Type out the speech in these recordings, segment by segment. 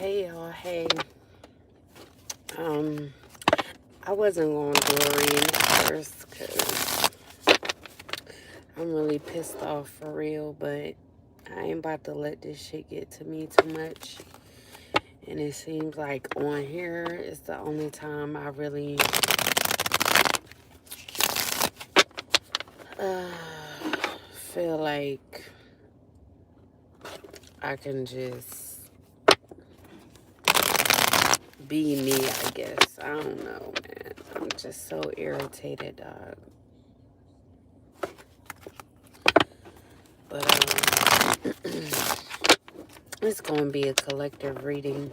Hey y'all, hey. I wasn't going to do a reading at first because I'm really pissed off for real, but I ain't about to let this shit get to me too much. And it seems like on here is the only time I really feel like I can just be me, I guess. I don't know, man. I'm just so irritated, dog. But it's going to be a collective reading.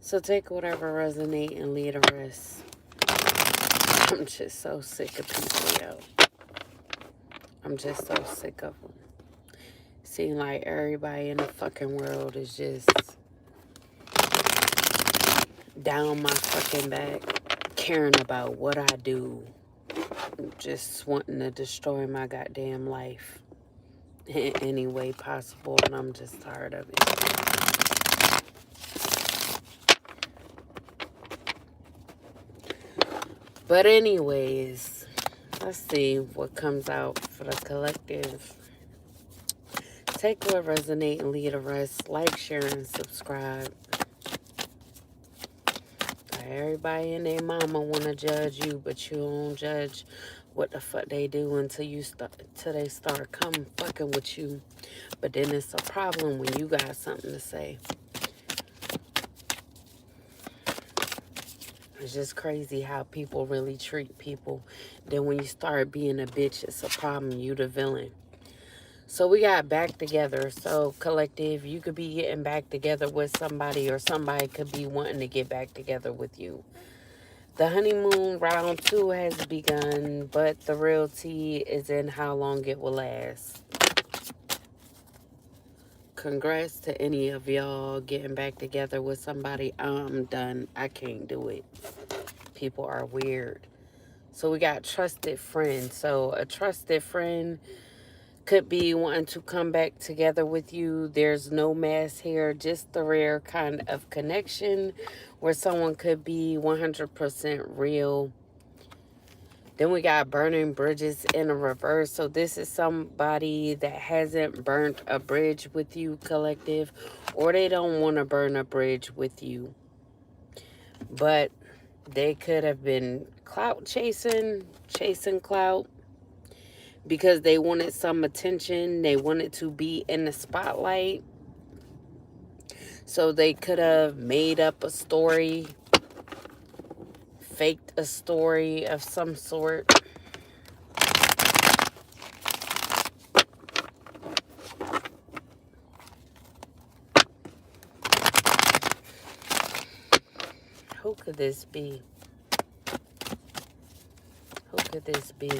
So take whatever resonate and leave the rest. I'm just so sick of people, yo. I'm just so sick of them. Seem like everybody in the fucking world is just down my fucking back, caring about what I do, just wanting to destroy my goddamn life in any way possible, and I'm just tired of it. But anyways, let's see what comes out for the collective. Take what resonate and leave the rest. Like, share, and subscribe. Everybody and their mama want to judge you, but you don't judge what the fuck they do until they start coming fucking with you. But then it's a problem when you got something to say. It's just crazy how people really treat people. Then when you start being a bitch, it's a problem. You the villain. So we got back together. So collective, you could be getting back together with somebody, or somebody could be wanting to get back together with you. The honeymoon round 2 has begun, but the real tea is in how long it will last. Congrats to any of y'all getting back together with somebody. I'm done. I can't do it. People are weird. So we got trusted friend. So a trusted friend could be wanting to come back together with you. There's no mask here, just the rare kind of connection where someone could be 100% real. Then we got burning bridges in a reverse. So this is somebody that hasn't burnt a bridge with you, collective, or they don't want to burn a bridge with you. But they could have been clout chasing clout, because they wanted some attention. They wanted to be in the spotlight. So they could have made up a story, faked a story of some sort. Who could this be? Who could this be?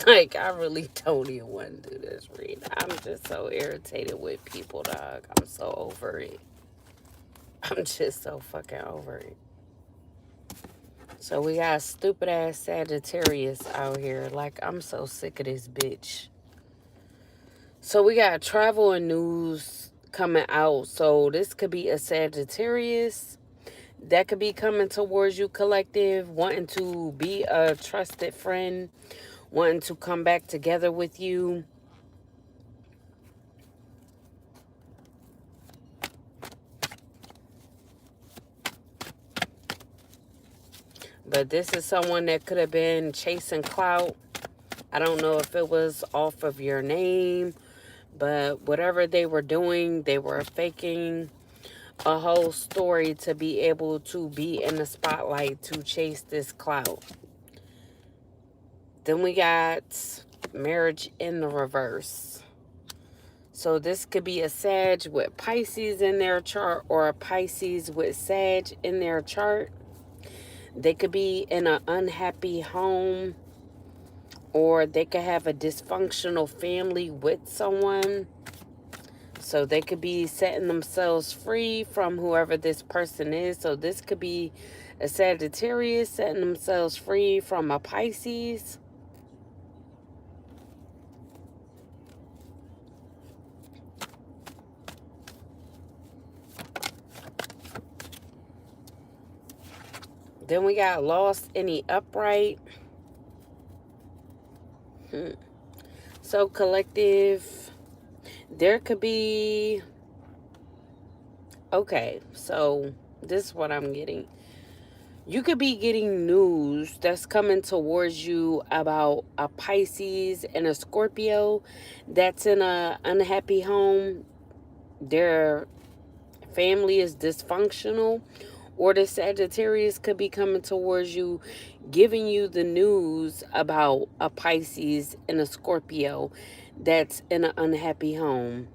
Like, I really don't even want to do this read. I'm just so irritated with people, dog. I'm so over it. I'm just so fucking over it. So we got stupid ass Sagittarius out here. Like, I'm so sick of this bitch. So we got travel and news coming out. So this could be a Sagittarius that could be coming towards you, collective, wanting to be a trusted friend, wanting to come back together with you. But this is someone that could have been chasing clout. I don't know if it was off of your name, but whatever they were doing, they were faking a whole story to be able to be in the spotlight to chase this clout. Then we got marriage in the reverse. So this could be a Sag with Pisces in their chart, or a Pisces with Sag in their chart. They could be in an unhappy home, or they could have a dysfunctional family with someone. So they could be setting themselves free from whoever this person is. So this could be a Sagittarius setting themselves free from a Pisces. Then we got lost in the upright. So collective, there could be, okay, so this is what I'm getting. You could be getting news that's coming towards you about a Pisces and a Scorpio that's in a unhappy home. Their family is dysfunctional, or the Sagittarius could be coming towards you, giving you the news about a Pisces and a Scorpio that's in an unhappy home.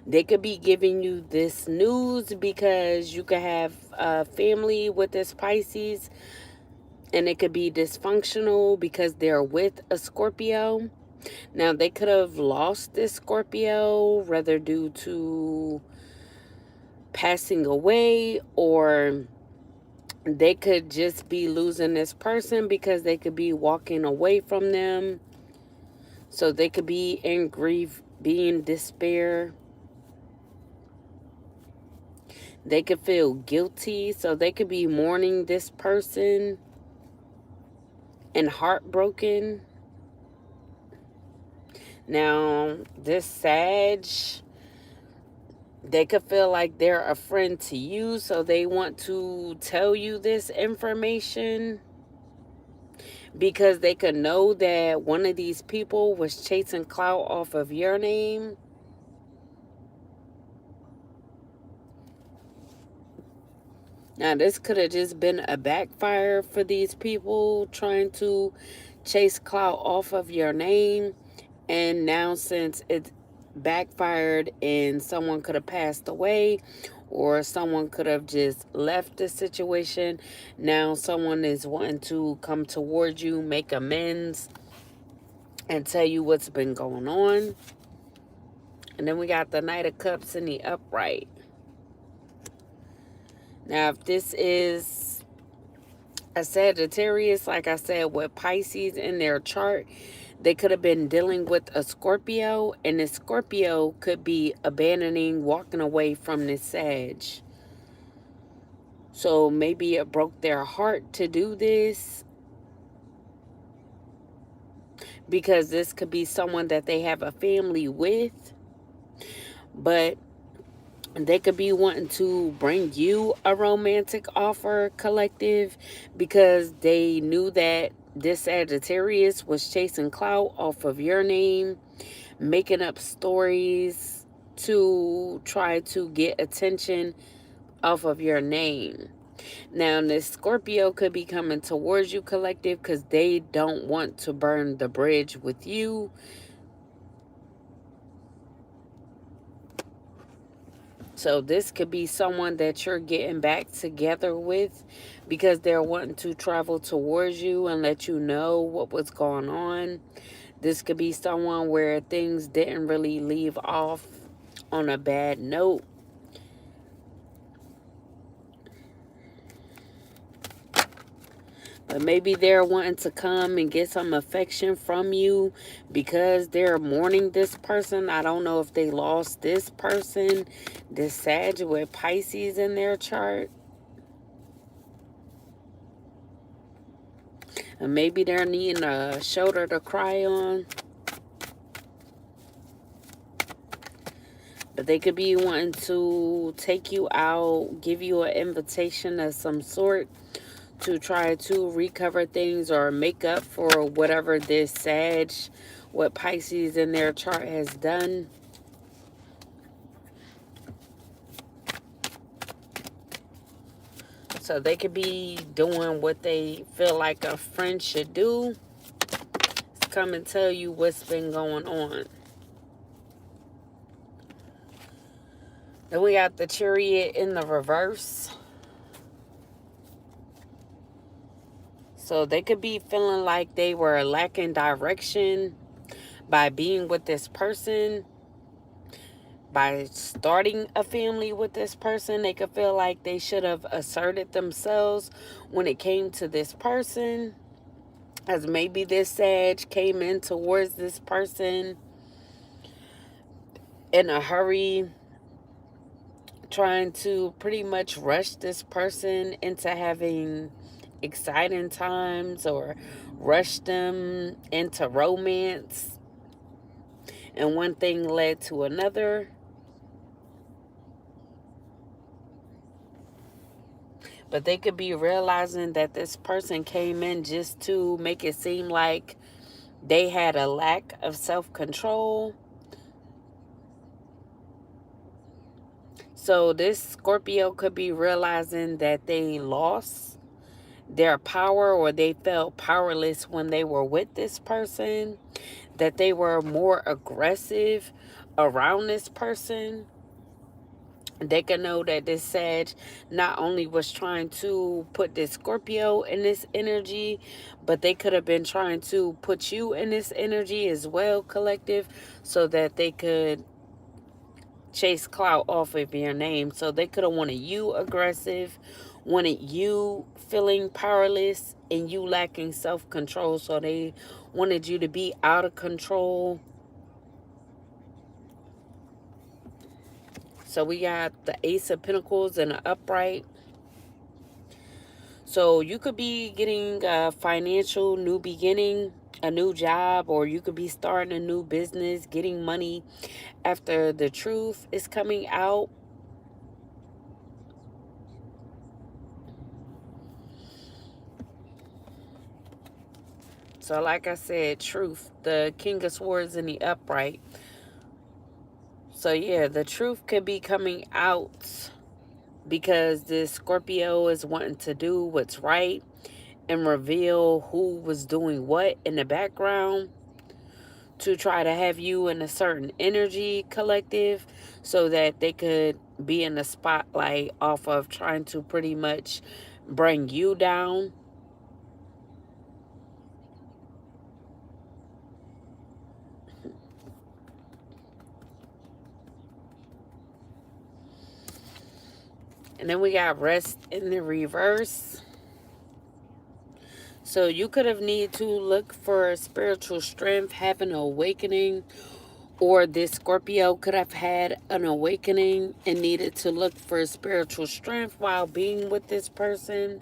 They could be giving you this news because you could have a family with this Pisces, and it could be dysfunctional because they're with a Scorpio. Now, they could have lost this Scorpio, whether due to passing away, or they could just be losing this person because they could be walking away from them. So they could be in grief, be in despair. They could feel guilty, so they could be mourning this person and heartbroken. Now, this Sag, they could feel like they're a friend to you, so they want to tell you this information because they could know that one of these people was chasing clout off of your name. Now, this could have just been a backfire for these people trying to chase clout off of your name. And now, since it backfired and someone could have passed away, or someone could have just left the situation, now someone is wanting to come towards you, make amends, and tell you what's been going on. And then we got the Knight of Cups in the upright. Now, if this is a Sagittarius, like I said, with Pisces in their chart, they could have been dealing with a Scorpio, and the Scorpio could be abandoning, walking away from this Sag. So maybe it broke their heart to do this, because this could be someone that they have a family with, but they could be wanting to bring you a romantic offer, collective, because they knew that this Sagittarius was chasing clout off of your name, making up stories to try to get attention off of your name. Now, this Scorpio could be coming towards you, collective, because they don't want to burn the bridge with you. So this could be someone that you're getting back together with because they're wanting to travel towards you and let you know what was going on. This could be someone where things didn't really leave off on a bad note. But maybe they're wanting to come and get some affection from you because they're mourning this person. I don't know if they lost this person, this Sag with Pisces in their chart. And maybe they're needing a shoulder to cry on. But they could be wanting to take you out, give you an invitation of some sort to try to recover things or make up for whatever this Sag, what Pisces in their chart has done. So they could be doing what they feel like a friend should do. It's come and tell you what's been going on. Then we got the Chariot in the reverse. So they could be feeling like they were lacking direction by being with this person. By starting a family with this person, they could feel like they should have asserted themselves when it came to this person. As maybe this Sag came in towards this person in a hurry trying to pretty much rush this person into having exciting times or rush them into romance. And one thing led to another. But they could be realizing that this person came in just to make it seem like they had a lack of self-control. So this Scorpio could be realizing that they lost their power, or they felt powerless when they were with this person, that they were more aggressive around this person. They can know that this Sag not only was trying to put this Scorpio in this energy, but they could have been trying to put you in this energy as well, collective, so that they could chase clout off of your name. So they could have wanted you aggressive, wanted you feeling powerless, and you lacking self-control. So they wanted you to be out of control. So we got the Ace of Pentacles and the upright. So you could be getting a financial new beginning, a new job, or you could be starting a new business, getting money after the truth is coming out. So like I said, truth, the King of Swords in the upright. So yeah, the truth could be coming out because this Scorpio is wanting to do what's right and reveal who was doing what in the background to try to have you in a certain energy, collective, so that they could be in the spotlight off of trying to pretty much bring you down. And then we got rest in the reverse. So you could have need to look for spiritual strength, have an awakening, or this Scorpio could have had an awakening and needed to look for spiritual strength while being with this person.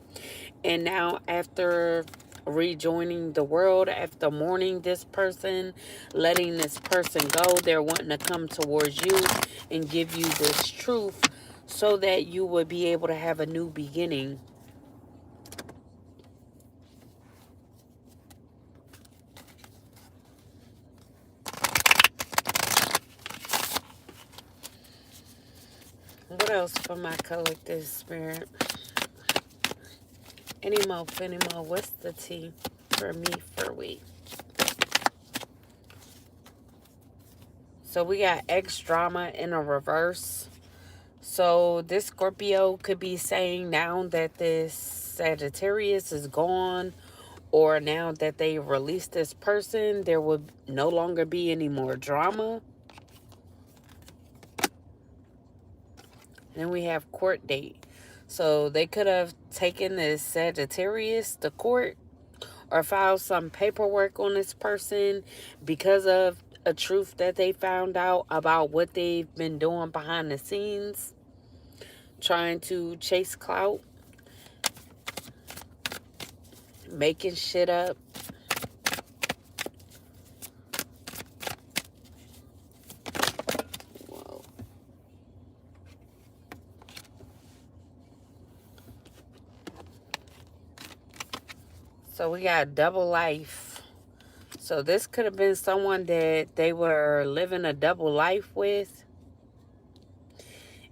And now after rejoining the world, after mourning this person, letting this person go, they're wanting to come towards you and give you this truth so that you would be able to have a new beginning. What else for my collective spirit? Any more, what's the tea for me for week? So we got X drama in a reverse. So this Scorpio could be saying now that this Sagittarius is gone, or now that they released this person, there will no longer be any more drama. Then we have court date. So they could have taken this Sagittarius to court or filed some paperwork on this person because of a truth that they found out about what they've been doing behind the scenes, trying to chase clout, making shit up. Whoa. So we got double life. So this could have been someone that they were living a double life with.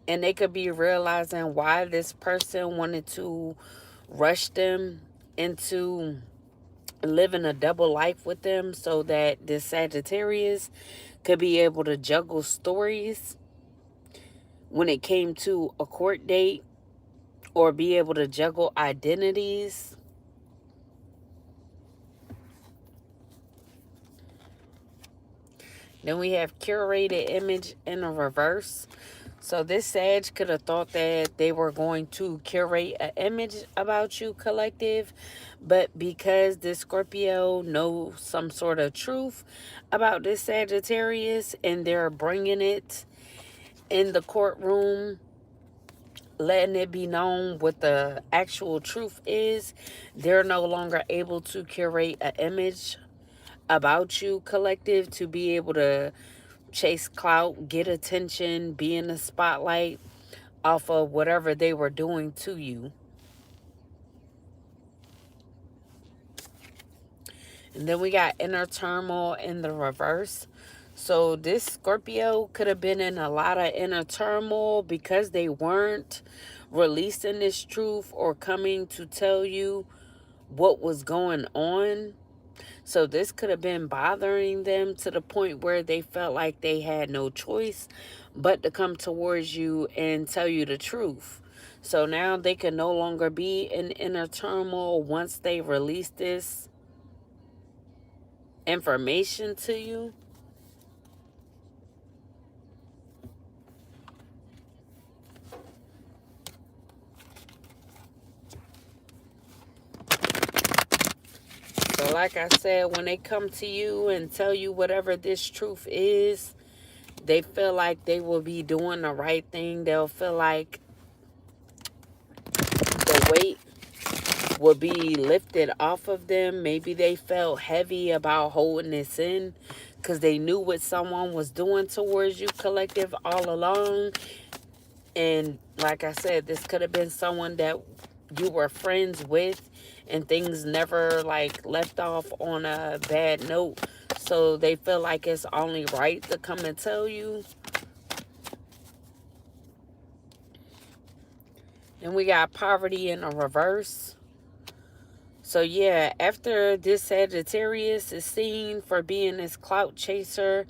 And they could be realizing why this person wanted to rush them into living a double life with them, so that this Sagittarius could be able to juggle stories when it came to a court date, or be able to juggle identities. Then we have curated image in a reverse. So this Sag could have thought that they were going to curate an image about you, collective. But because this Scorpio knows some sort of truth about this Sagittarius, and they're bringing it in the courtroom letting it be known what the actual truth is. They're no longer able to curate an image about you, collective, to be able to chase clout, get attention, be in the spotlight off of whatever they were doing to you. And then we got inner turmoil in the reverse. So this Scorpio could have been in a lot of inner turmoil because they weren't releasing this truth or coming to tell you what was going on. So this could have been bothering them to the point where they felt like they had no choice but to come towards you and tell you the truth. So now they can no longer be in inner turmoil once they release this information to you. So like I said, when they come to you and tell you whatever this truth is, they feel like they will be doing the right thing. They'll feel like the weight will be lifted off of them. Maybe they felt heavy about holding this in because they knew what someone was doing towards you, collective, all along. And like I said, this could have been someone that you were friends with and things never like left off on a bad note. So they feel like it's only right to come and tell you. And we got poverty in a reverse. So yeah, after this Sagittarius is seen for being this clout chaser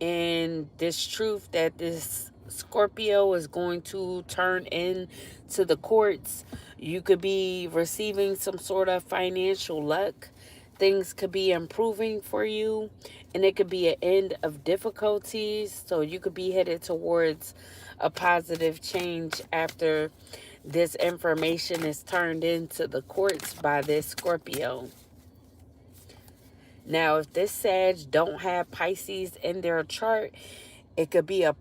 and this truth that this Scorpio is going to turn in to the courts, you could be receiving some sort of financial luck. Things could be improving for you, and it could be an end of difficulties. So you could be headed towards a positive change after this information is turned into the courts by this Scorpio. Now, if this Sag don't have Pisces in their chart, it could be a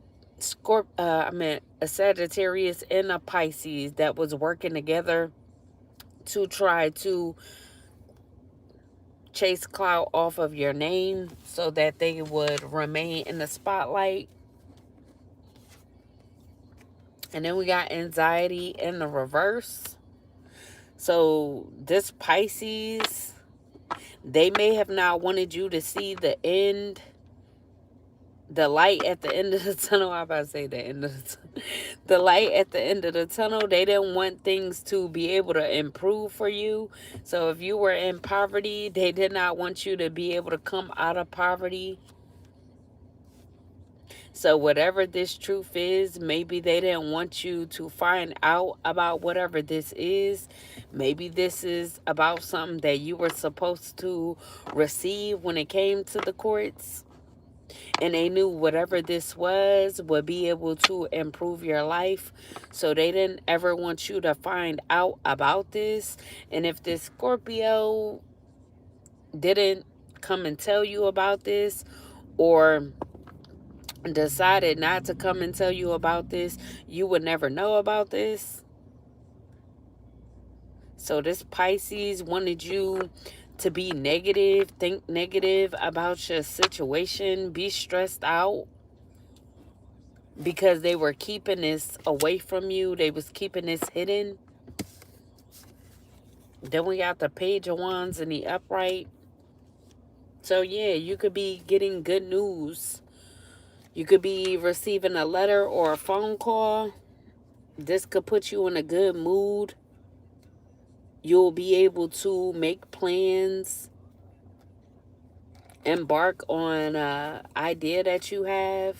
Sagittarius and a Pisces that was working together to try to chase clout off of your name so that they would remain in the spotlight. And then we got anxiety in the reverse. So this Pisces, they may have not wanted you to see the end, the light at the end of the tunnel. I'm about to say the end of the tunnel. The light at the end of the tunnel. They didn't want things to be able to improve for you. So if you were in poverty, they did not want you to be able to come out of poverty. So whatever this truth is, maybe they didn't want you to find out about whatever this is. Maybe this is about something that you were supposed to receive when it came to the courts. And they knew whatever this was would be able to improve your life. So they didn't ever want you to find out about this. And if this Scorpio didn't come and tell you about this, or decided not to come and tell you about this, you would never know about this. So this Pisces wanted you to be negative, think negative about your situation, be stressed out, because they were keeping this away from you. They was keeping this hidden. Then we got the Page of Wands in the upright. So yeah, you could be getting good news. You could be receiving a letter or a phone call. This could put you in a good mood. You'll be able to make plans, embark on an idea that you have.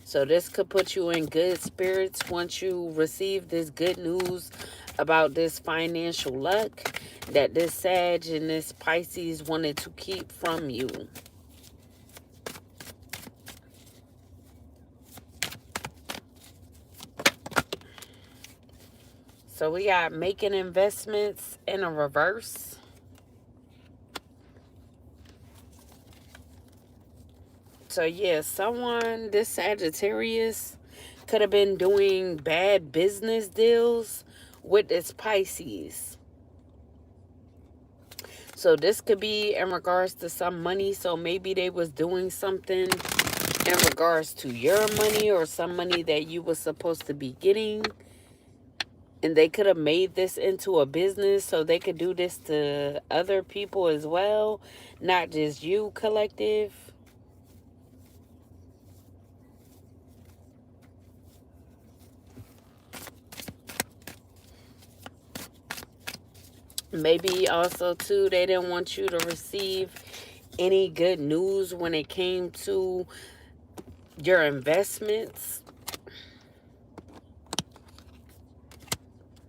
So this could put you in good spirits once you receive this good news about this financial luck that this Sag and this Pisces wanted to keep from you. So we got making investments in a reverse. So yeah, someone, this Sagittarius, could have been doing bad business deals with this Pisces. So this could be in regards to some money. So maybe they was doing something in regards to your money or some money that you was supposed to be getting. And they could have made this into a business so they could do this to other people as well, not just you, collective. Maybe also, too, they didn't want you to receive any good news when it came to your investments.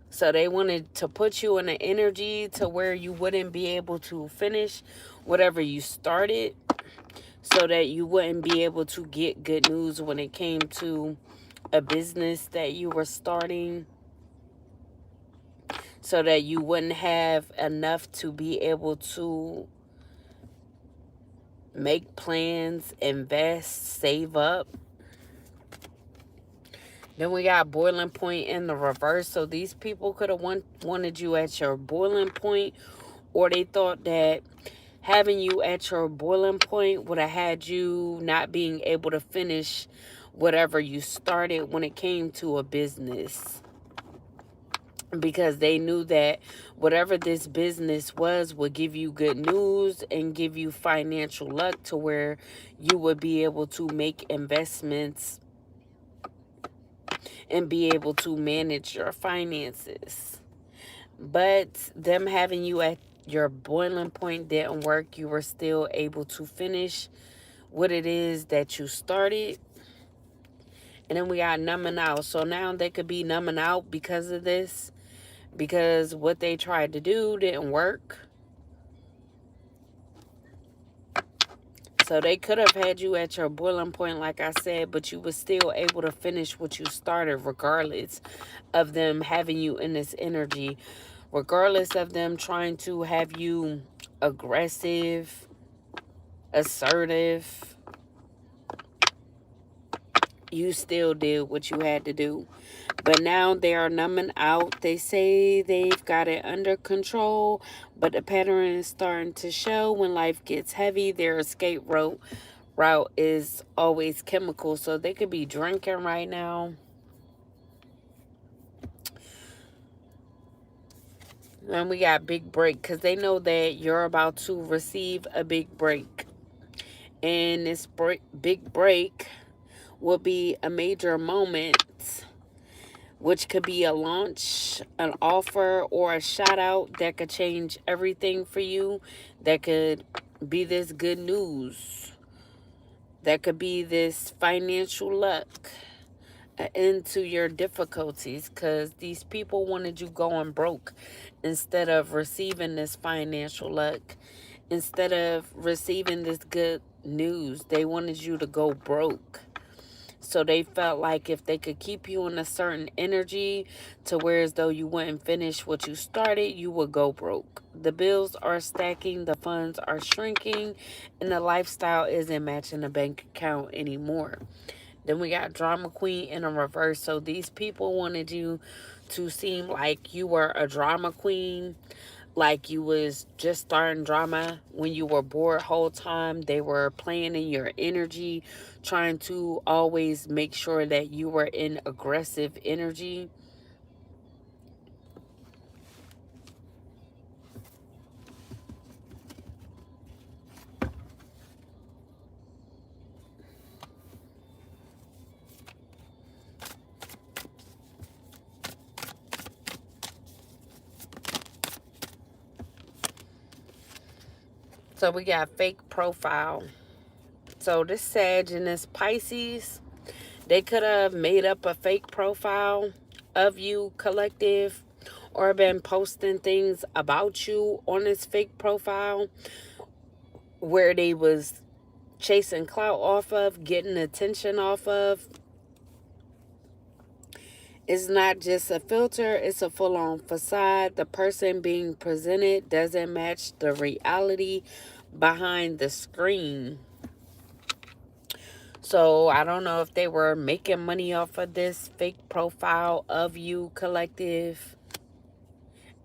So they wanted to put you in an energy to where you wouldn't be able to finish whatever you started, so that you wouldn't be able to get good news when it came to a business that you were starting, so that you wouldn't have enough to be able to make plans, invest, save up. Then we got boiling point in the reverse. So these people could have wanted you at your boiling point, or they thought that having you at your boiling point would have had you not being able to finish whatever you started when it came to a business. Because they knew that whatever this business was would give you good news and give you financial luck to where you would be able to make investments and be able to manage your finances. But them having you at your boiling point didn't work. You were still able to finish what it is that you started. And then we got numbing out. So now they could be numbing out because of this, because what they tried to do didn't work. So they could have had you at your boiling point, like I said, but you were still able to finish what you started, regardless of them having you in this energy, regardless of them trying to have you aggressive, assertive. You still did what you had to do. But now they are numbing out. They say they've got it under control, but the pattern is starting to show. When life gets heavy, their escape route is always chemical. So they could be drinking right now. And we got big break, because they know that you're about to receive a big break. And this big break will be a major moment, which could be a launch, an offer, or a shout out that could change everything for you. That could be this good news. That could be this financial luck, an end to your difficulties, because these people wanted you going broke instead of receiving this financial luck. Instead of receiving this good news, they wanted you to go broke. So they felt like if they could keep you in a certain energy to where as though you wouldn't finish what you started, you would go broke. The bills are stacking, the funds are shrinking, and the lifestyle isn't matching the bank account anymore. Then we got drama queen in a reverse. So these people wanted you to seem like you were a drama queen, like you was just starting drama when you were bored whole time. They were playing in your energy, trying to always make sure that you were in aggressive energy. So we got fake profile. So this Sag and this Pisces, they could have made up a fake profile of you, collective, or been posting things about you on this fake profile where they was chasing clout off of, getting attention off of. It's not just a filter, it's a full-on facade. The person being presented doesn't match the reality behind the screen. So I don't know if they were making money off of this fake profile of you, collective,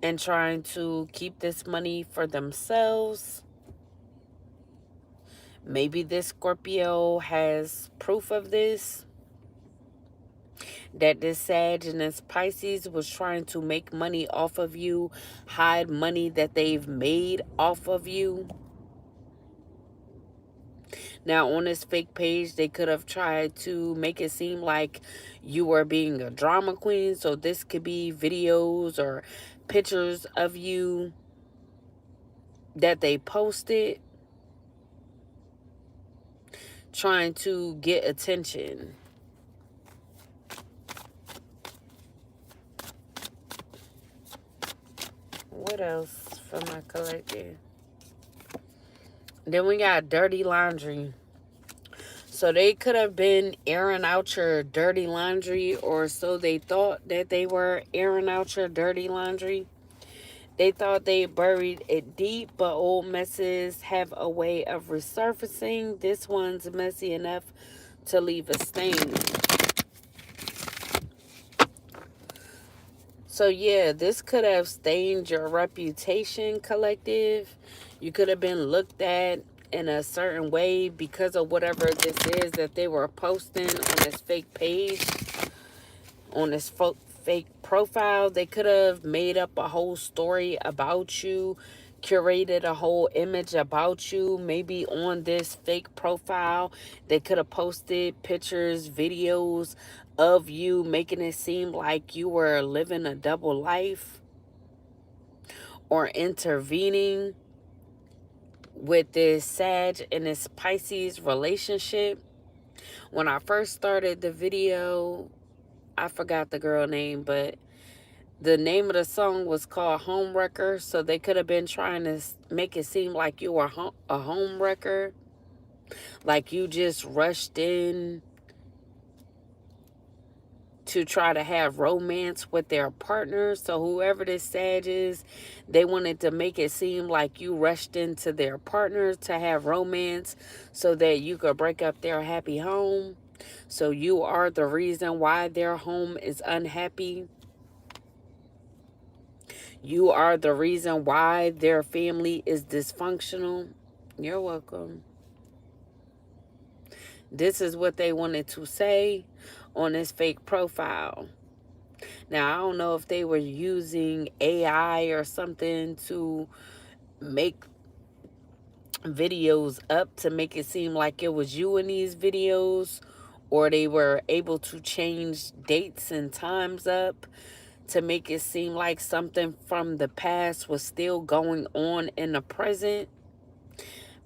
and trying to keep this money for themselves. Maybe this Scorpio has proof of this, that this Sag and this Pisces was trying to make money off of you, hide money that they've made off of you. Now, on this fake page, they could have tried to make it seem like you were being a drama queen. So this could be videos or pictures of you that they posted trying to get attention. What else for my collective? Then we got dirty laundry. So they could have been airing out your dirty laundry, or so they thought that they were airing out your dirty laundry. They thought they buried it deep, but old messes have a way of resurfacing. This one's messy enough to leave a stain. So yeah, this could have stained your reputation, collective. You could have been looked at in a certain way because of whatever this is that they were posting on this fake page, on this fake profile. They could have made up a whole story about you, curated a whole image about you. Maybe on this fake profile, they could have posted pictures, videos of you, making it seem like you were living a double life or intervening with this Sag and this Pisces relationship. When I first started the video, I forgot the girl name, but the name of the song was called Home Wrecker. So they could have been trying to make it seem like you were a home wrecker, like you just rushed in to try to have romance with their partner. So whoever this Sag is, they wanted to make it seem like you rushed into their partner to have romance so that you could break up their happy home. So you are the reason why their home is unhappy. You are the reason why their family is dysfunctional. You're welcome. This is what they wanted to say on this fake profile. Now, I don't know if they were using AI or something to make videos up to make it seem like it was you in these videos, or they were able to change dates and times up to make it seem like something from the past was still going on in the present.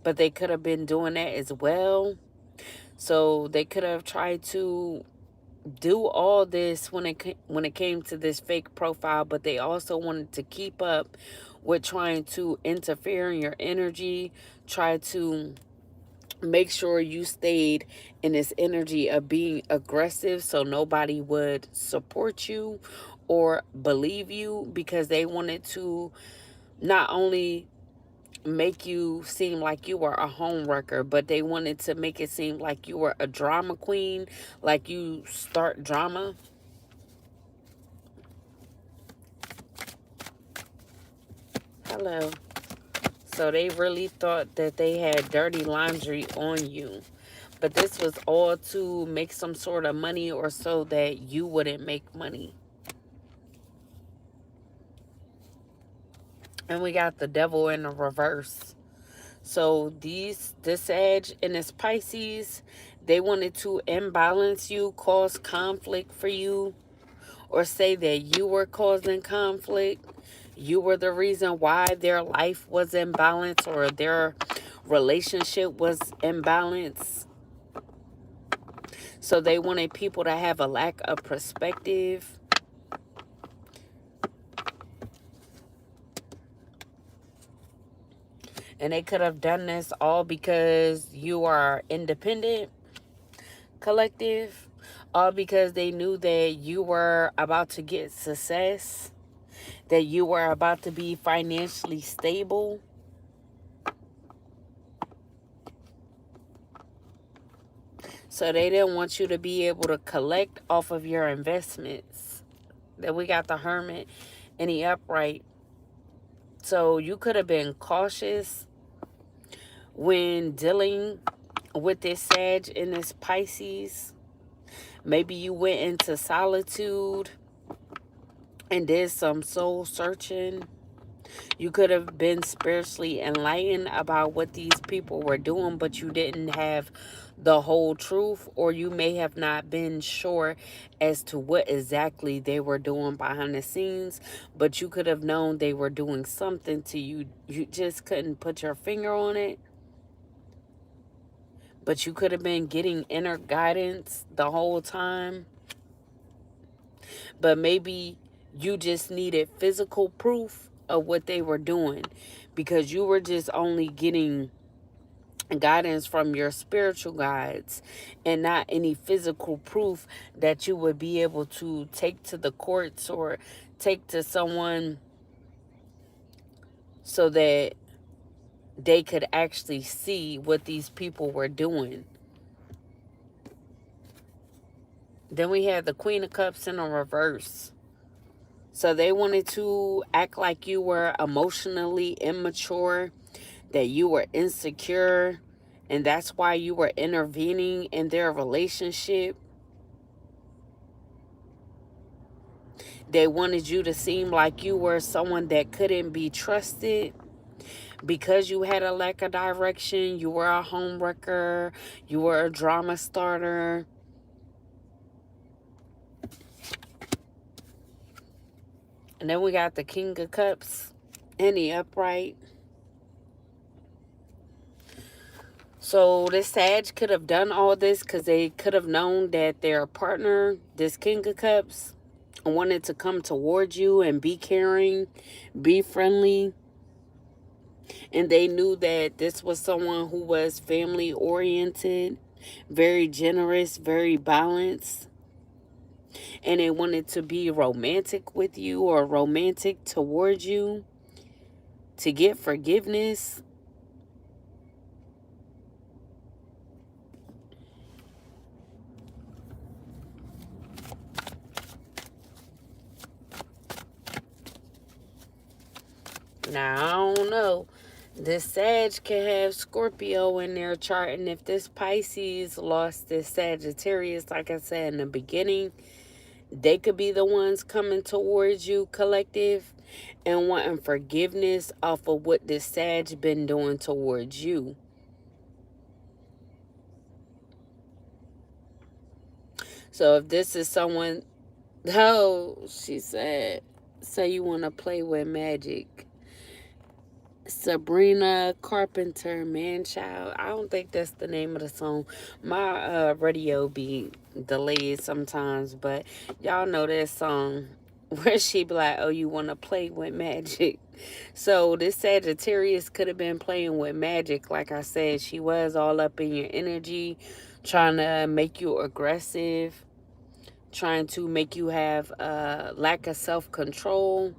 But they could have been doing that as well. So they could have tried to do all this when it came to this fake profile, but they also wanted to keep up with trying to interfere in your energy, try to make sure you stayed in this energy of being aggressive so nobody would support you or believe you, because they wanted to not only make you seem like you were a home wrecker, but they wanted to make it seem like you were a drama queen, like you start drama. Hello. So they really thought that they had dirty laundry on you. But this was all to make some sort of money, or so that you wouldn't make money. And we got the devil in the reverse. So this Sag and this Pisces, they wanted to imbalance you, cause conflict for you, or say that you were causing conflict. You were the reason why their life was imbalanced or their relationship was imbalanced. So they wanted people to have a lack of perspective. And they could have done this all because you are independent, collective. All because they knew that you were about to get success, that you were about to be financially stable. So they didn't want you to be able to collect off of your investments. Then we got the Hermit and the Upright. So you could have been cautious when dealing with this Sag and this Pisces. Maybe you went into solitude and did some soul searching. You could have been spiritually enlightened about what these people were doing, but you didn't have the whole truth, or you may have not been sure as to what exactly they were doing behind the scenes, but you could have known they were doing something to you. You just couldn't put your finger on it. But you could have been getting inner guidance the whole time. But maybe you just needed physical proof of what they were doing, because you were just only getting guidance from your spiritual guides and not any physical proof that you would be able to take to the courts or take to someone so that they could actually see what these people were doing. Then we had the Queen of Cups in a reverse. So they wanted to act like you were emotionally immature, that you were insecure, and that's why you were intervening in their relationship. They wanted you to seem like you were someone that couldn't be trusted because you had a lack of direction. You were a homewrecker. You were a drama starter. And then we got the King of Cups and the Upright. So this Sag could have done all this because they could have known that their partner, this King of Cups, wanted to come towards you and be caring, be friendly. And they knew that this was someone who was family oriented, very generous, very balanced. And they wanted to be romantic with you or romantic towards you to get forgiveness. Now, I don't know. This Sag can have Scorpio in their chart. And if this Pisces lost this Sagittarius, like I said in the beginning, they could be the ones coming towards you, collective, and wanting forgiveness off of what this Sag been doing towards you. So if this is someone, oh, she said, say you want to play with magic. Sabrina Carpenter, Man Child. I don't think that's the name of the song. My radio be delayed sometimes, but y'all know that song where she be like, oh, you want to play with magic. So this Sagittarius could have been playing with magic. Like I said, she was all up in your energy, trying to make you aggressive, trying to make you have a lack of self-control.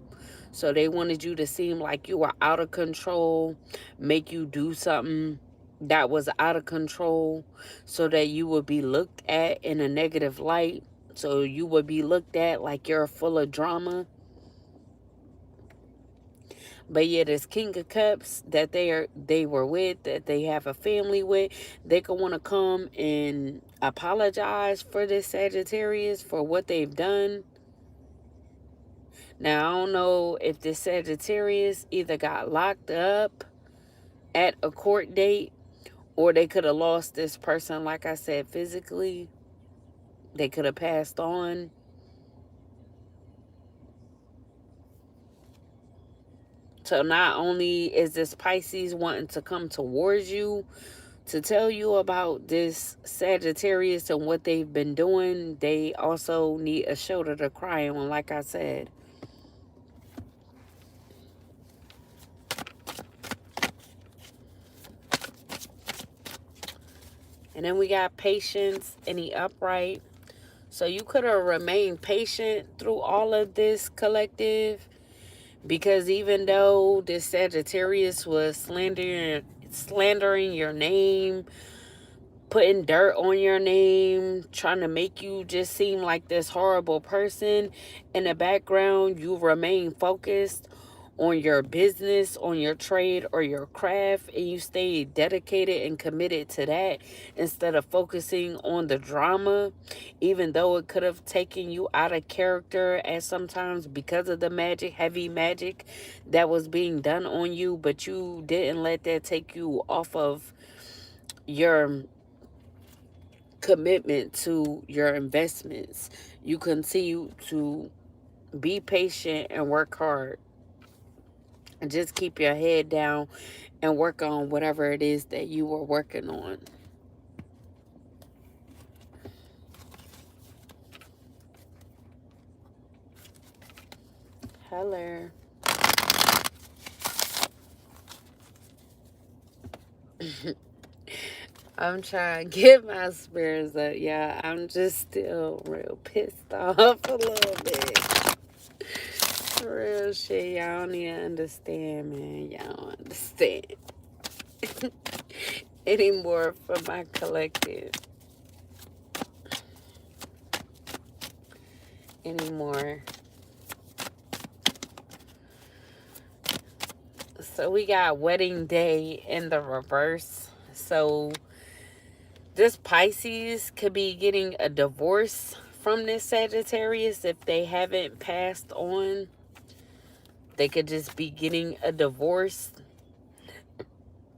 So they wanted you to seem like you were out of control, make you do something that was out of control so that you would be looked at in a negative light. So you would be looked at like you're full of drama. But yeah, this King of Cups that they were with, that they have a family with, they could want to come and apologize for this Sagittarius for what they've done. Now, I don't know if this Sagittarius either got locked up at a court date, or they could have lost this person, like I said, physically. They could have passed on. So not only is this Pisces wanting to come towards you to tell you about this Sagittarius and what they've been doing, they also need a shoulder to cry on, like I said. And then we got Patience in the Upright. So you could have remained patient through all of this, collective, because even though this Sagittarius was slandering your name, putting dirt on your name, trying to make you just seem like this horrible person. In the background, you remain focused on your business, on your trade or your craft, and you stay dedicated and committed to that instead of focusing on the drama, even though it could have taken you out of character at sometimes because of the magic, heavy magic that was being done on you, but you didn't let that take you off of your commitment to your investments. You continue to be patient and work hard, and just keep your head down and work on whatever it is that you were working on. Hello. I'm trying to get my spirits up, yeah. I'm just still real pissed off a little bit. Real shit, y'all don't even understand, man. Y'all don't understand anymore for my collective. Anymore. So we got wedding day in the reverse. So this Pisces could be getting a divorce from this Sagittarius if they haven't passed on. They could just be getting a divorce.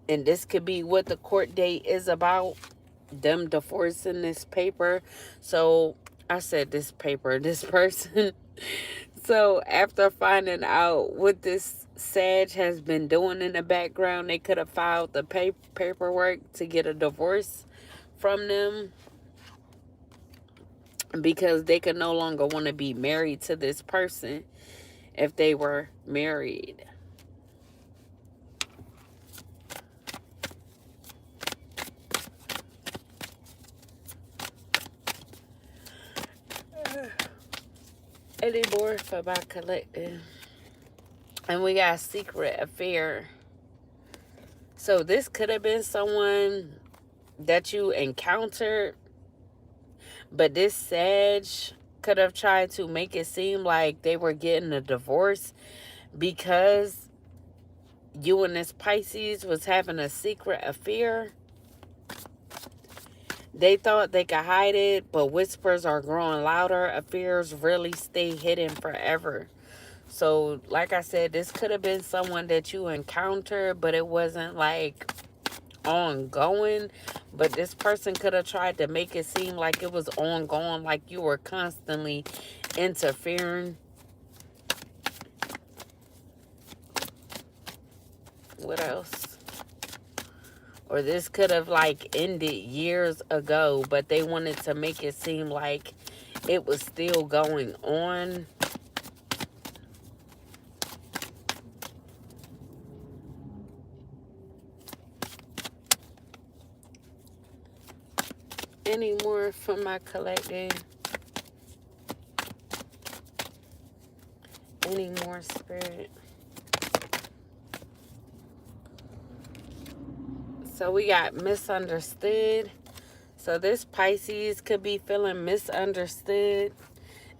And this could be what the court date is about. Them divorcing this paper. So I said this paper, this person. So after finding out what this Sag has been doing in the background, they could have filed the paperwork to get a divorce from them, because they could no longer want to be married to this person if they were married. Any more for my collective? And we got secret affair. So this could have been someone that you encountered, but this Sag could have tried to make it seem like they were getting a divorce because you and this Pisces was having a secret affair. They thought they could hide it, but whispers are growing louder. Affairs really stay hidden forever. So, like I said, this could have been someone that you encountered, but it wasn't like ongoing. But this person could have tried to make it seem like it was ongoing, like you were constantly interfering. What else? Or this could have like ended years ago, but they wanted to make it seem like it was still going on. Any more from my collective? Any more, Spirit? So we got misunderstood. So this Pisces could be feeling misunderstood.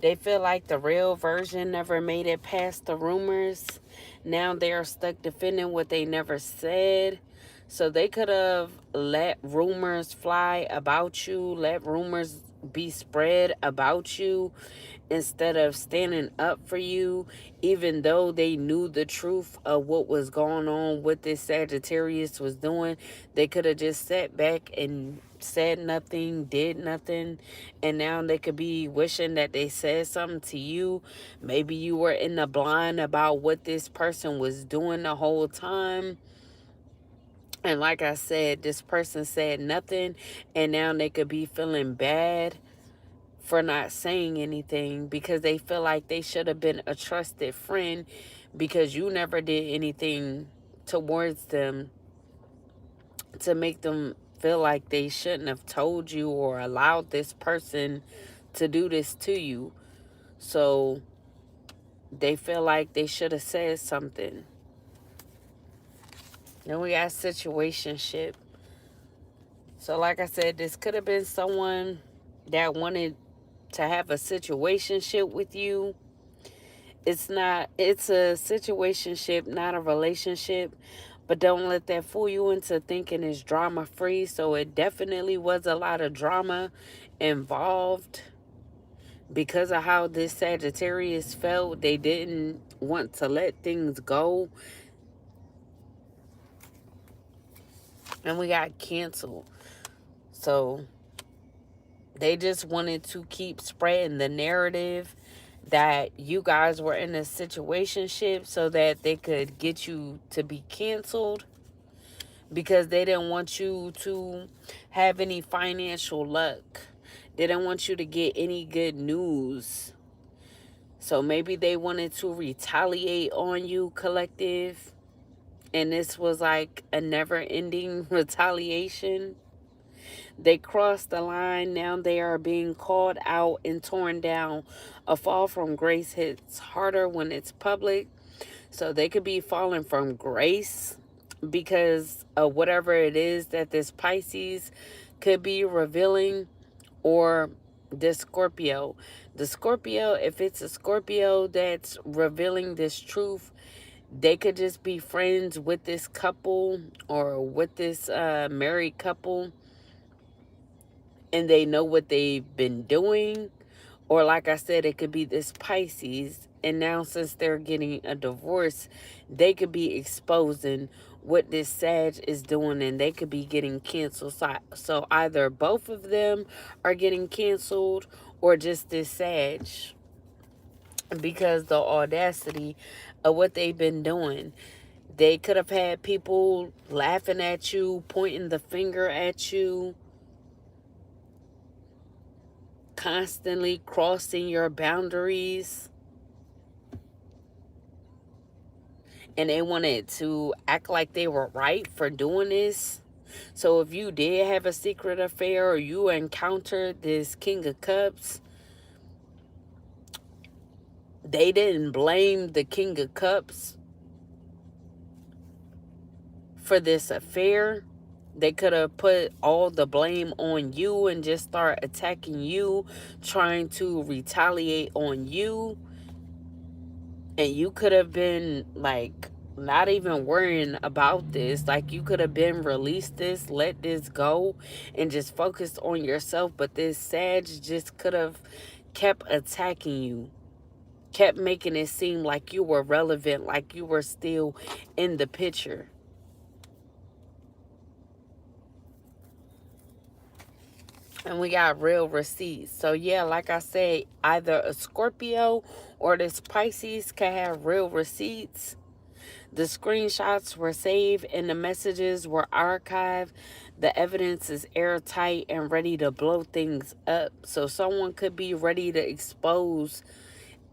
They feel like the real version never made it past the rumors. Now they are stuck defending what they never said. So they could have let rumors fly about you, let rumors be spread about you, instead of standing up for you, even though they knew the truth of what was going on, what this Sagittarius was doing. They could have just sat back and said nothing, did nothing, and now they could be wishing that they said something to you. Maybe you were in the blind about what this person was doing the whole time. And like I said, this person said nothing, and now they could be feeling bad for not saying anything because they feel like they should have been a trusted friend because you never did anything towards them to make them feel like they shouldn't have told you or allowed this person to do this to you. So they feel like they should have said something. Then we got situationship. So like I said, this could have been someone that wanted to have a situationship with you. It's a situationship, not a relationship. But don't let that fool you into thinking it's drama free. So it definitely was a lot of drama involved because of how this Sagittarius felt. They didn't want to let things go, and we got canceled. So they just wanted to keep spreading the narrative that you guys were in a situationship so that they could get you to be canceled, because they didn't want you to have any financial luck. They didn't want you to get any good news. So maybe they wanted to retaliate on you, collective. And this was like a never-ending retaliation. They crossed the line. Now they are being called out and torn down. A fall from grace hits harder when it's public. So they could be falling from grace because of whatever it is that this Pisces could be revealing, or the Scorpio. The Scorpio, if it's a Scorpio that's revealing this truth, they could just be friends with this couple or with this married couple, and they know what they've been doing. Or like I said, it could be this Pisces, and now since they're getting a divorce, they could be exposing what this Sag is doing, and they could be getting canceled. So either both of them are getting canceled, or just this Sag, because the audacity of what they've been doing. They could have had people laughing at you, pointing the finger at you, constantly crossing your boundaries. And they wanted to act like they were right for doing this. So if you did have a secret affair, or you encountered this King of Cups, they didn't blame the King of Cups for this affair. They could have put all the blame on you and just start attacking you, trying to retaliate on you. And you could have been like not even worrying about this. Like, you could have been released this, let this go, and just focused on yourself. But this Sag just could have kept attacking you, kept making it seem like you were relevant, like you were still in the picture. And we got real receipts. So yeah, like I said, either a Scorpio or this Pisces can have real receipts. The screenshots were saved and the messages were archived. The evidence is airtight and ready to blow things up. So someone could be ready to expose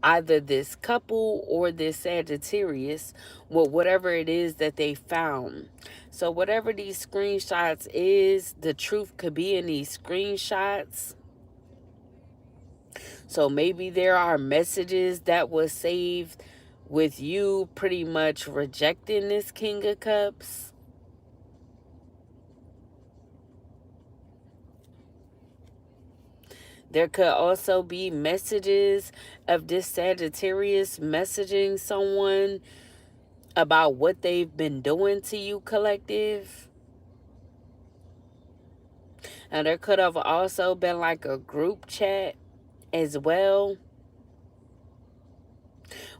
either this couple or this Sagittarius with whatever it is that they found. So whatever these screenshots is, the truth could be in these screenshots. So maybe there are messages that was saved with you pretty much rejecting this King of Cups. There could also be messages of this Sagittarius messaging someone about what they've been doing to you, collective. And there could have also been like a group chat as well,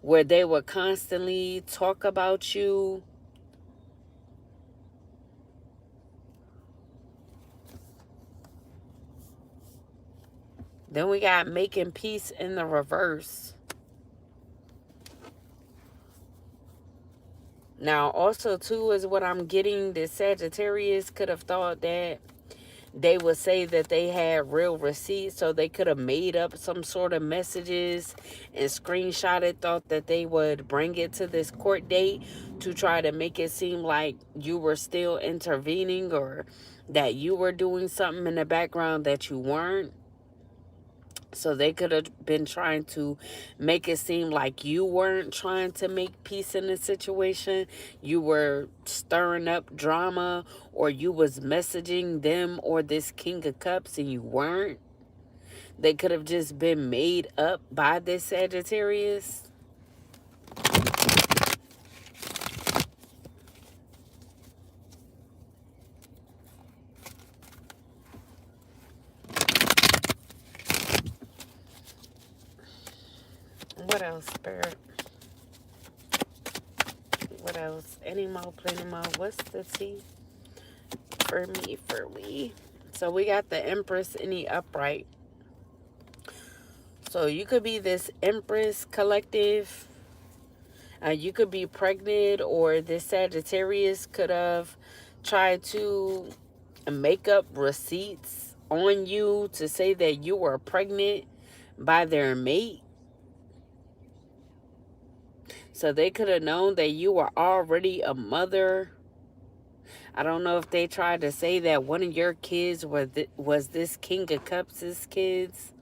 where they would constantly talk about you. Then we got making peace in the reverse. Now, also, too, is what I'm getting. The Sagittarius could have thought that they would say that they had real receipts, so they could have made up some sort of messages and screenshotted, thought that they would bring it to this court date to try to make it seem like you were still intervening, or that you were doing something in the background that you weren't. So they could have been trying to make it seem like you weren't trying to make peace in the situation. You were stirring up drama, or you was messaging them or this King of Cups and you weren't. They could have just been made up by this Sagittarius. What else, Spirit? What else? Any more, plenty more. What's the tea? For me, for we. So we got the Empress in the upright. So you could be this Empress collective. You could be pregnant, or this Sagittarius could have tried to make up receipts on you to say that you were pregnant by their mate. So they could have known that you were already a mother. I don't know if they tried to say that one of your kids was this King of Cups' kids.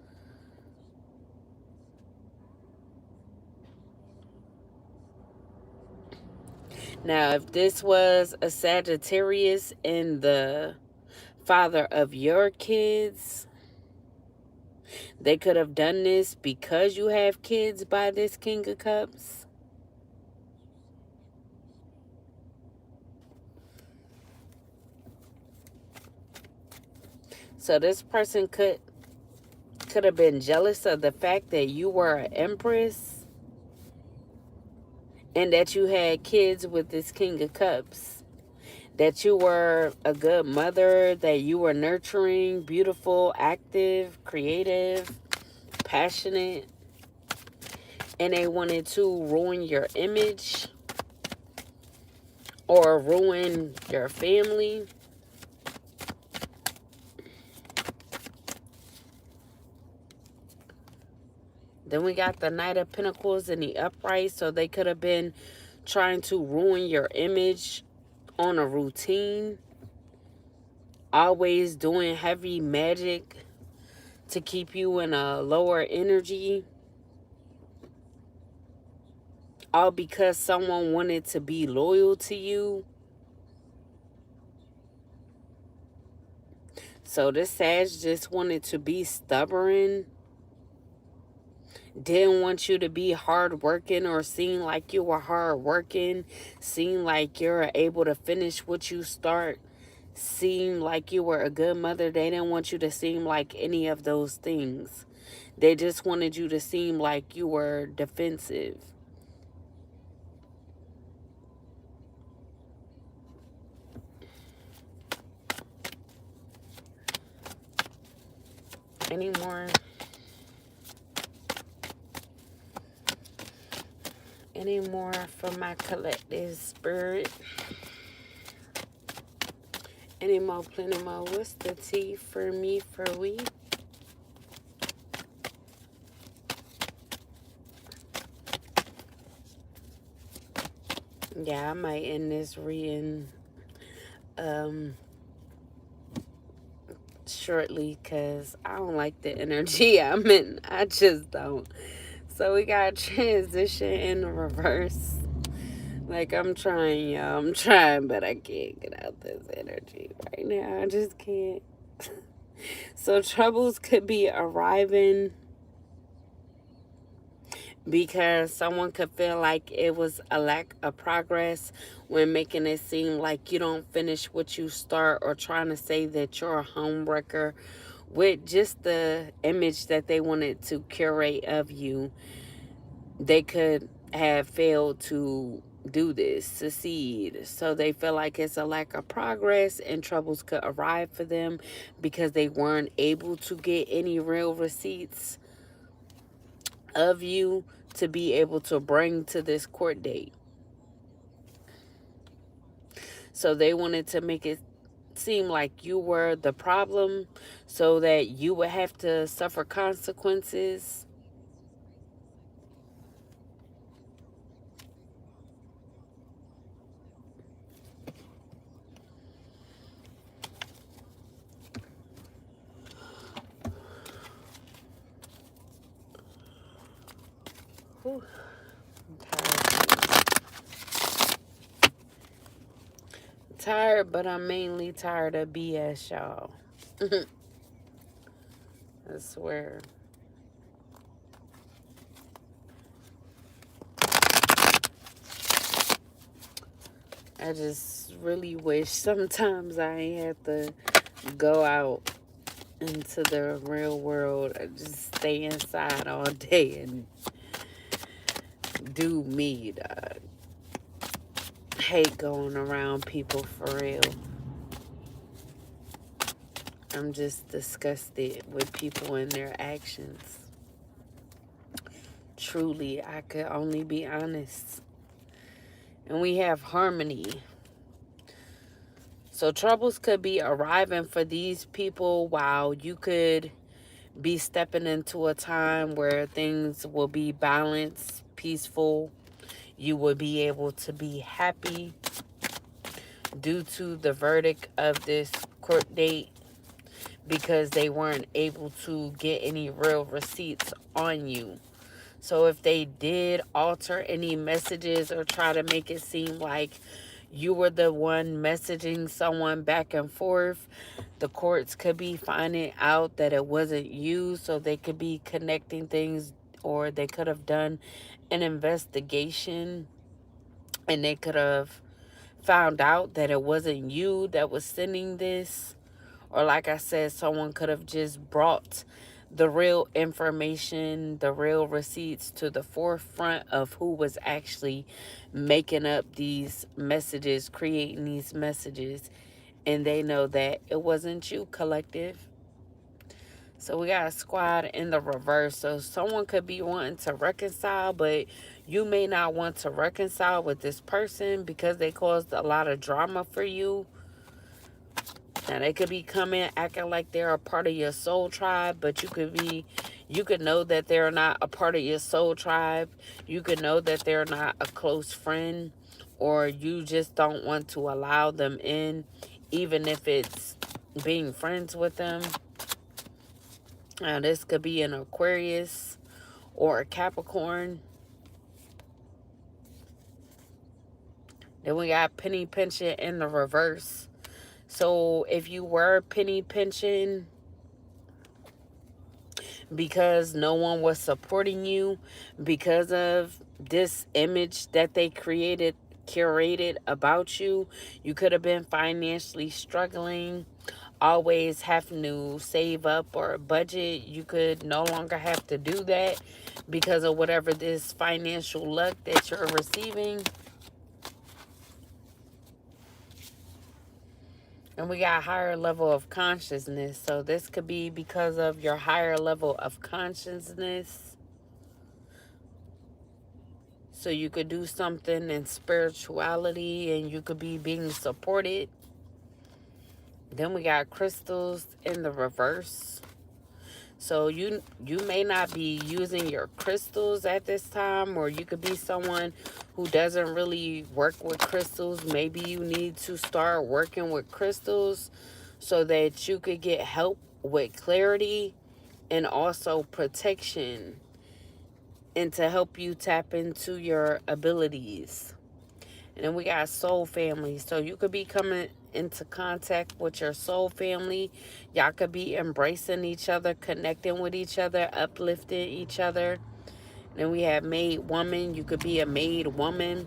Now, if this was a Sagittarius and the father of your kids, they could have done this because you have kids by this King of Cups. So this person could have been jealous of the fact that you were an Empress and that you had kids with this King of Cups. That you were a good mother, that you were nurturing, beautiful, active, creative, passionate, and they wanted to ruin your image or ruin your family. Then we got the Knight of Pentacles in the upright. So they could have been trying to ruin your image on a routine. Always doing heavy magic to keep you in a lower energy. All because someone wanted to be loyal to you. So this Sag just wanted to be stubborn. Didn't want you to be hardworking or seem like you were hardworking. Seem like you're able to finish what you start. Seem like you were a good mother. They didn't want you to seem like any of those things. They just wanted you to seem like you were defensive. Any more? Any more for my collective spirit? Any more, plenty more. What's the tea for me, for we? Yeah, I might end this reading shortly because I don't like the energy I'm in. I just don't. So we got transition in reverse. Like, I'm trying, y'all. I'm trying, but I can't get out this energy right now. I just can't. So troubles could be arriving because someone could feel like it was a lack of progress when making it seem like you don't finish what you start, or trying to say that you're a homewrecker with just the image that they wanted to curate of you. They could have failed to do this, succeed. So they feel like it's a lack of progress, and troubles could arrive for them because they weren't able to get any real receipts of you to be able to bring to this court date. So they wanted to make it seem like you were the problem so that you would have to suffer consequences. Whew. Tired. Tired, but I'm mainly tired of BS, y'all. I swear. I just really wish sometimes I ain't have to go out into the real world. I just stay inside all day and do me, dog. Hate going around people for real. I'm just disgusted with people and their actions. Truly, I could only be honest. And we have harmony. So troubles could be arriving for these people while you could be stepping into a time where things will be balanced, peaceful. You will be able to be happy due to the verdict of this court date, because they weren't able to get any real receipts on you. So if they did alter any messages or try to make it seem like you were the one messaging someone back and forth, the courts could be finding out that it wasn't you, so they could be connecting things, or they could have done an investigation and they could have found out that it wasn't you that was sending this. Or like I said, someone could have just brought the real information, the real receipts to the forefront of who was actually making up these messages, creating these messages. And they know that it wasn't you, collective. So we got a squad in the reverse. So someone could be wanting to reconcile, but you may not want to reconcile with this person because they caused a lot of drama for you. Now they could be coming acting like they're a part of your soul tribe, but you could know that they're not a part of your soul tribe. You could know that they're not a close friend, or you just don't want to allow them in, even if it's being friends with them. Now this could be an Aquarius or a Capricorn. Then we got penny pinching in the reverse. So if you were penny pinching because no one was supporting you because of this image that they curated about you, you could have been financially struggling, always having to save up or budget. You could no longer have to do that because of whatever this financial luck that you're receiving. And we got higher level of consciousness. So this could be because of your higher level of consciousness. So you could do something in spirituality and you could be being supported. Then we got crystals in the reverse. So you may not be using your crystals at this time, or you could be someone who doesn't really work with crystals. Maybe you need to start working with crystals so that you could get help with clarity and also protection, and to help you tap into your abilities. And then we got soul family. So you could be coming into contact with your soul family. Y'all could be embracing each other, connecting with each other, uplifting each other. Then we have made woman. You could be a made woman,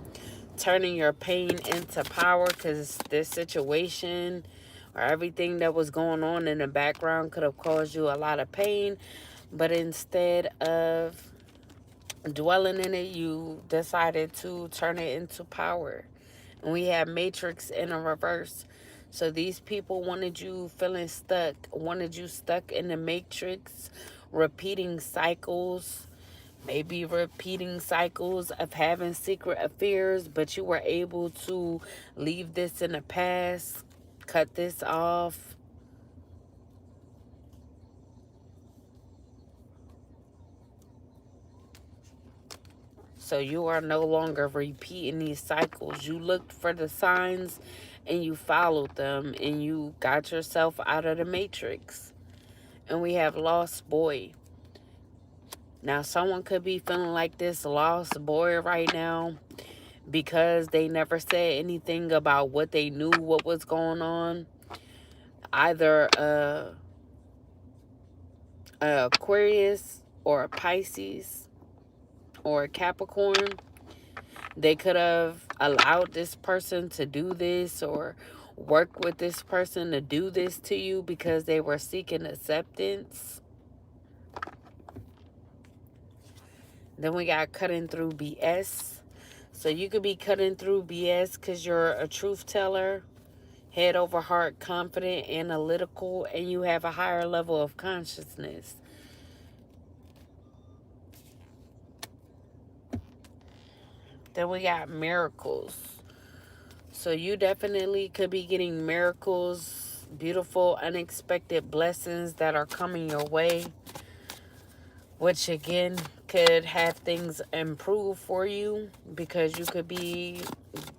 turning your pain into power, because this situation or everything that was going on in the background could have caused you a lot of pain. But instead of dwelling in it, you decided to turn it into power. And we have matrix in a reverse. So these people wanted you feeling stuck, wanted you stuck in the matrix, repeating cycles, maybe repeating cycles of having secret affairs, but you were able to leave this in the past, cut this off. So you are no longer repeating these cycles. You looked for the signs and you followed them and you got yourself out of the matrix. And we have lost boy. Now, someone could be feeling like this lost boy right now because they never said anything about what they knew, what was going on. Either a Aquarius or a Pisces or a Capricorn. They could have allowed this person to do this or work with this person to do this to you because they were seeking acceptance. Then we got cutting through BS. So you could be cutting through BS because you're a truth teller, head over heart, confident, analytical, and you have a higher level of consciousness. Then we got miracles. So you definitely could be getting miracles, beautiful, unexpected blessings that are coming your way, which again could have things improve for you because you could be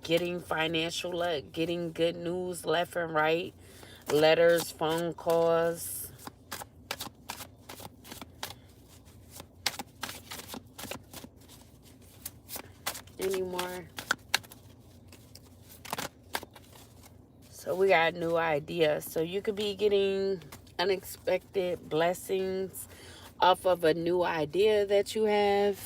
getting financial luck, getting good news left and right, letters, phone calls. Any more? So we got new ideas. So you could be getting unexpected blessings off of a new idea that you have.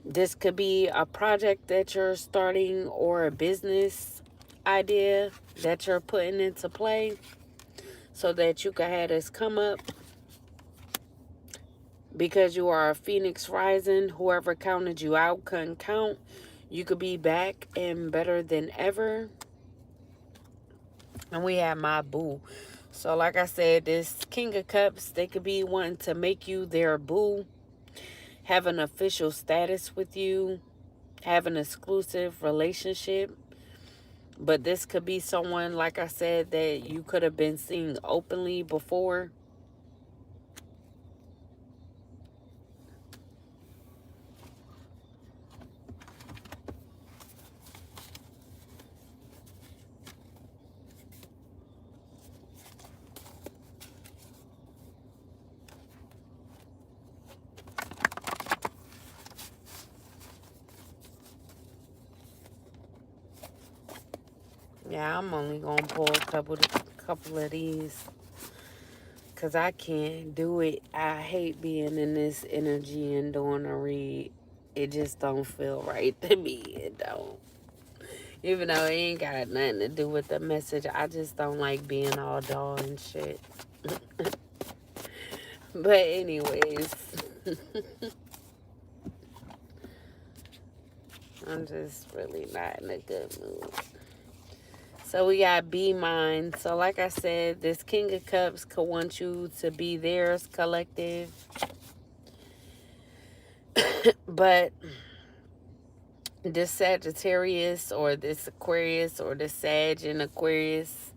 This could be a project that you're starting or a business idea that you're putting into play so that you can have this come up. Because you are a phoenix rising, whoever counted you out couldn't count. You could be back and better than ever. And we have my boo. So like I said, this King of Cups, they could be wanting to make you their boo, have an official status with you, have an exclusive relationship. But this could be someone, like I said, that you could have been seeing openly before. Yeah, I'm only going to pull a couple of these because I can't do it. I hate being in this energy and doing a read. It just don't feel right to me. It don't. Even though it ain't got nothing to do with the message, I just don't like being all dull and shit. But anyways, I'm just really not in a good mood. So we got Be Mine. So like I said, this King of Cups could want you to be theirs, collective. But this Sagittarius or this Aquarius or this Sag in Aquarius,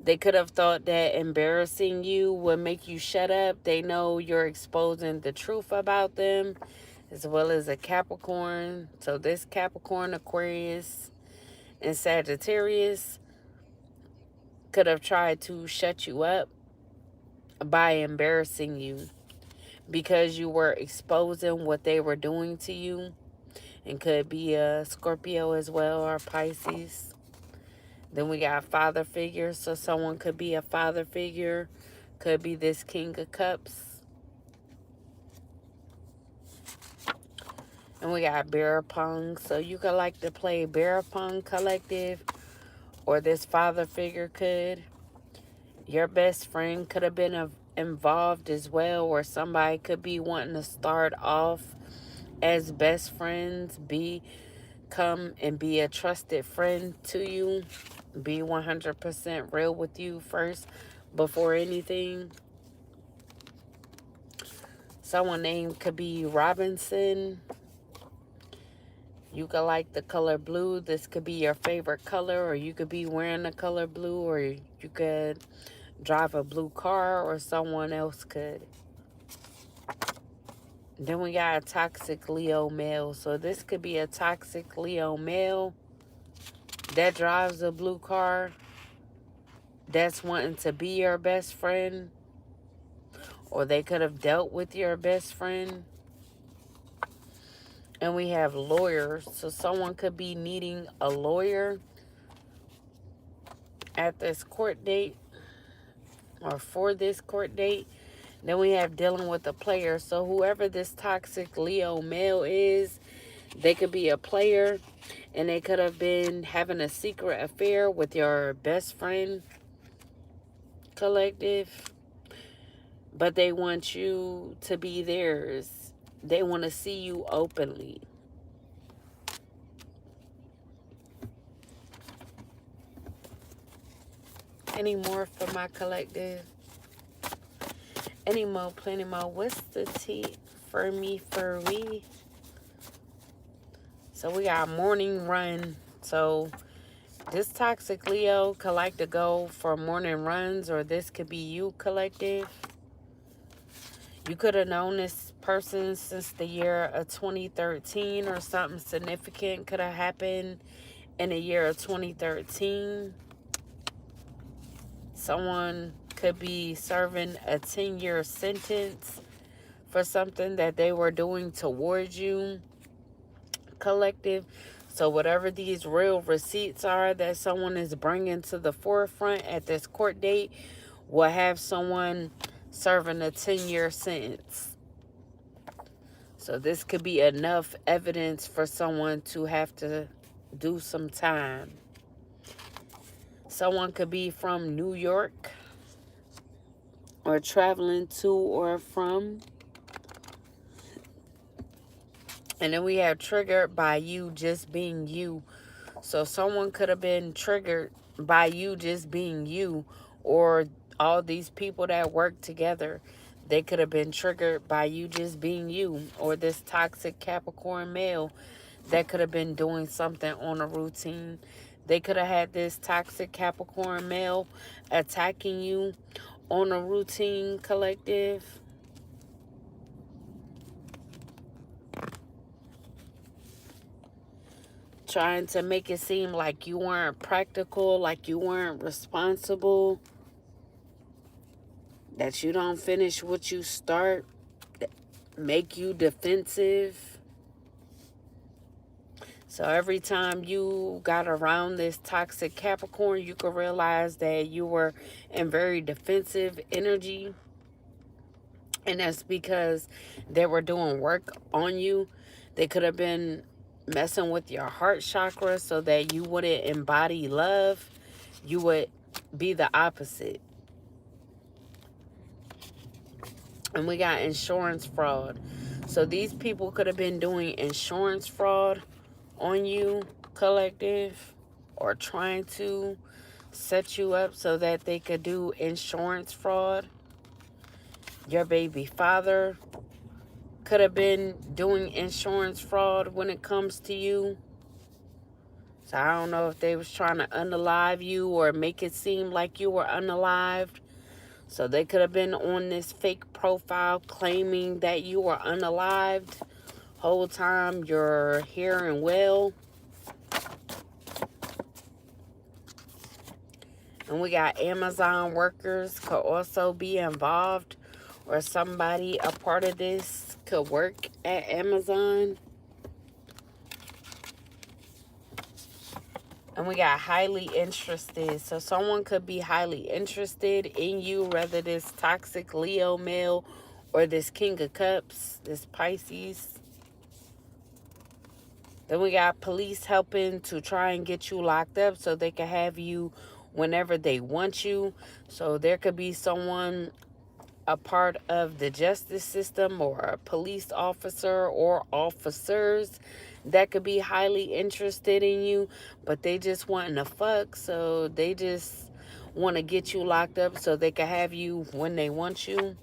they could have thought that embarrassing you would make you shut up. They know you're exposing the truth about them, as well as a Capricorn. So this Capricorn, Aquarius, and Sagittarius could have tried to shut you up by embarrassing you because you were exposing what they were doing to you. And could be a Scorpio as well or Pisces. Then we got father figure. So someone could be a father figure. Could be this King of Cups. And we got bear pong. So you could like to play bear pong collective. Or this father figure could. Your best friend could have been involved as well. Or somebody could be wanting to start off as best friends. Come and be a trusted friend to you. Be 100% real with you first before anything. Someone named could be Robinson. You could like the color blue. This could be your favorite color, or you could be wearing the color blue, or you could drive a blue car, or someone else could. Then we got a toxic Leo male. So this could be a toxic Leo male that drives a blue car, that's wanting to be your best friend. or they could have dealt with your best friend. And we have lawyers. So someone could be needing a lawyer at this court date or for this court date. Then we have dealing with a player. So whoever this toxic Leo male is, they could be a player, and they could have been having a secret affair with your best friend, collective. But they want you to be theirs. They want to see you openly. Any more for my collective? Any more, plenty more. What's the tea for me, for we? So we got morning run. So this toxic Leo could like to go for morning runs, or this could be you, collective. You could have known this person since the year of 2013, or something significant could have happened in the year of 2013. Someone could be serving a 10-year sentence for something that they were doing towards you, collective. So whatever these real receipts are that someone is bringing to the forefront at this court date will have someone serving a 10-year sentence. So this could be enough evidence for someone to have to do some time. Someone could be from New York or traveling to or from. And then we have triggered by you just being you. So someone could have been triggered by you just being you, or all these people that work together. They could have been triggered by you just being you, or this toxic Capricorn male that could have been doing something on a routine. They could have had this toxic Capricorn male attacking you on a routine, collective. Trying to make it seem like you weren't practical, like you weren't responsible, that you don't finish what you start, make you defensive. So every time you got around this toxic Capricorn, you could realize that you were in very defensive energy. And that's because they were doing work on you. They could have been messing with your heart chakra so that you wouldn't embody love. You would be the opposite. And we got insurance fraud. So these people could have been doing insurance fraud on you, collective, or trying to set you up so that they could do insurance fraud. Your baby father could have been doing insurance fraud when it comes to you. So I don't know if they was trying to unalive you or make it seem like you were unalived. So they could have been on this fake profile claiming that you were unalived. Whole time you're here and well. And we got Amazon workers could also be involved, or somebody, a part of this, could work at Amazon. And we got highly interested. So someone could be highly interested in you, whether this toxic Leo male or this King of Cups, this Pisces. Then we got police helping to try and get you locked up so they can have you whenever they want you. So there could be someone, a part of the justice system, or a police officer or officers that could be highly interested in you, but they just wanting to fuck. So they just want to get you locked up so they can have you when they want you.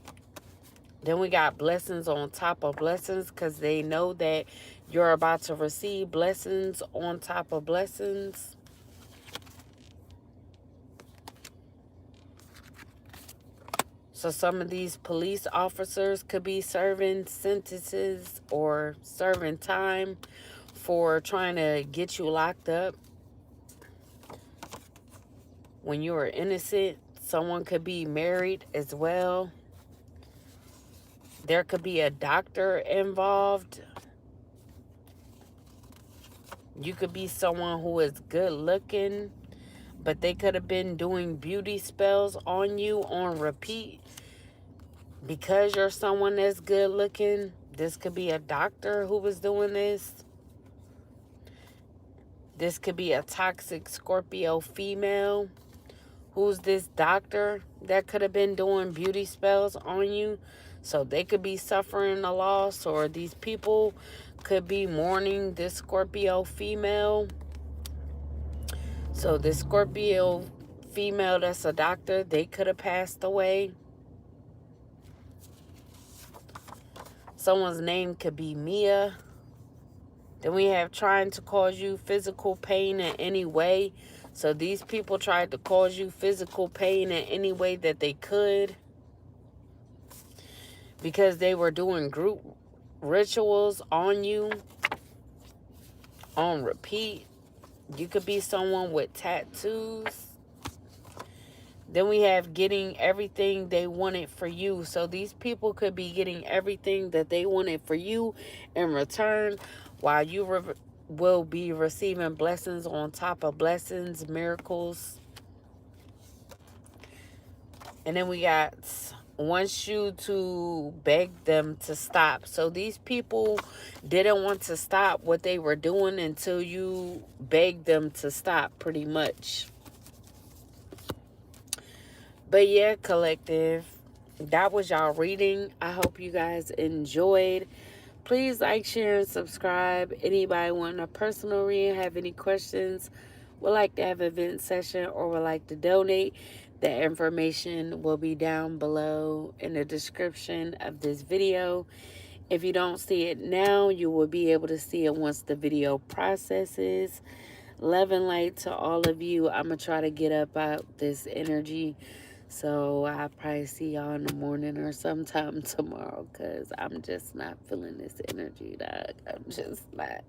Then we got blessings on top of blessings, because they know that you're about to receive blessings on top of blessings. So some of these police officers could be serving sentences or serving time for trying to get you locked up when you were innocent. Someone could be married as well. There could be a doctor involved. You could be someone who is good looking, but they could have been doing beauty spells on you on repeat because you're someone that's good looking. This could be a doctor who was doing this. This could be a toxic Scorpio female. Who's this doctor that could have been doing beauty spells on you? So they could be suffering a loss, or these people could be mourning this Scorpio female. So this Scorpio female that's a doctor, they could have passed away. Someone's name could be Mia. Then we have trying to cause you physical pain in any way. So these people tried to cause you physical pain in any way that they could, because they were doing group rituals on you on repeat. You could be someone with tattoos. Then we have getting everything they wanted for you. So these people could be getting everything that they wanted for you in return, while you will be receiving blessings on top of blessings, miracles. And then we got wants you to beg them to stop. So these people didn't want to stop what they were doing until you begged them to stop, pretty much. But yeah, collective, that was y'all reading. I hope you guys enjoyed. Please like, share, and subscribe. Anybody want a personal reading, have any questions, would like to have an event session, or would like to donate, the information will be down below in the description of this video. If you don't see it now, you will be able to see it once the video processes. Love and light to all of you. I'm going to try to get up out this energy. So I'll probably see y'all in the morning or sometime tomorrow, because I'm just not feeling this energy, dog. I'm just not.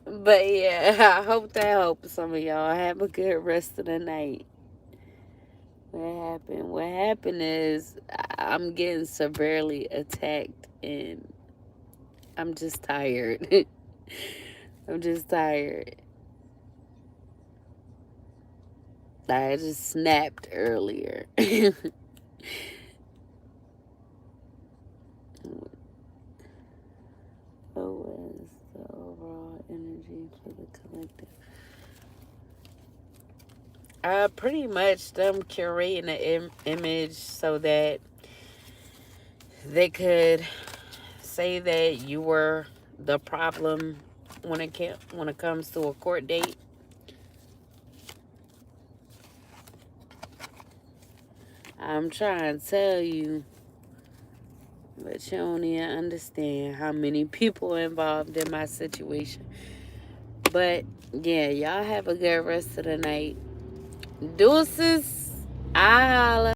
But yeah, I hope that helps some of y'all. Have a good rest of the night. What happened? What happened is I'm getting severely attacked, and I'm just tired. I'm just tired. I just snapped earlier. What was the overall energy for the collective? Pretty much them curating an image so that they could say that you were the problem when it comes to a court date. I'm trying to tell you, but you don't even understand how many people involved in my situation. But yeah, y'all have a good rest of the night. Deuces. I'll